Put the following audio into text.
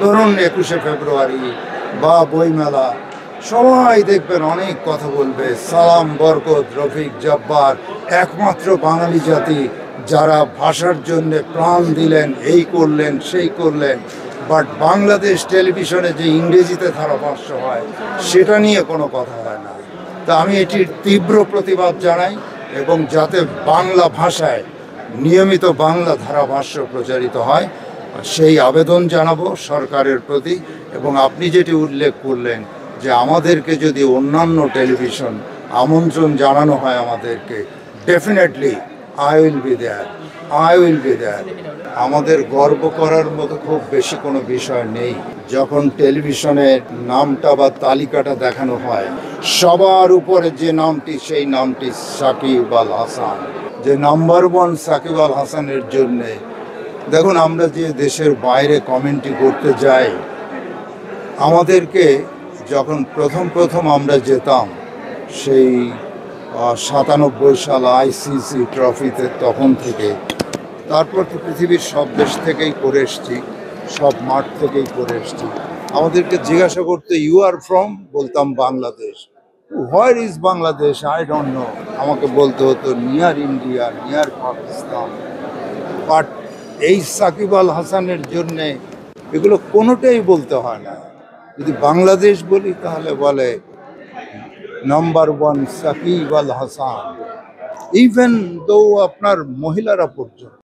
ধরুন 21শে ফেব্রুয়ারি বা বইমেলা, সবাই দেখবেন অনেক কথা বলবে। সালাম, বরকত, রফিক, জব্বার একমাত্র বাঙালি জাতি যারা ভাষার জন্য প্রাণ দিলেন, এই করলেন সেই করলেন। বাট বাংলাদেশ টেলিভিশনে যে ইংরেজিতে ধারাভাষ্য হয় সেটা নিয়ে কোনো কথা হয় না। তা আমি এটির তীব্র প্রতিবাদ জানাই, এবং যাতে বাংলা ভাষায় নিয়মিত বাংলা ধারাভাষ্য প্রচারিত হয় সেই আবেদন জানাবো সরকারের প্রতি। এবং আপনি যেটি উল্লেখ করলেন যে আমাদেরকে যদি অন্যান্য টেলিভিশন আমন্ত্রণ জানানো হয় আমাদেরকে, definitely I will be there. আমাদের গর্ব করার মতো খুব বেশি কোনো বিষয় নেই। যখন টেলিভিশনের নামটা বা তালিকাটা দেখানো হয়, সবার উপরে যে নামটি, সেই নামটি সাকিব আল হাসান। যে নাম্বার 1 সাকিব আল হাসানের জন্যে, দেখুন আমরা যে দেশের বাইরে কমেন্ট্রি করতে যাই, আমাদেরকে যখন প্রথম আমরা যেতাম সেই 97 সাল আইসিসি ট্রফিতে, তখন থেকে তারপর তো পৃথিবীর সব দেশ থেকেই করে এসছি, সব মাঠ থেকেই করে এসছি। আমাদেরকে জিজ্ঞাসা করতে ইউ আর ফ্রম, বলতাম Bangladesh. Where is Bangladesh, I don't know. আমাকে বলতে হতো near India, near Pakistan. But এই সাকিব আল হাসানের জন্যে এগুলো কোনোটাই বলতে হয় না। যদি বাংলাদেশ বলি তাহলে বলে number 1 Shakib Al Hasan. Even though আপনার মহিলারা পর্যন্ত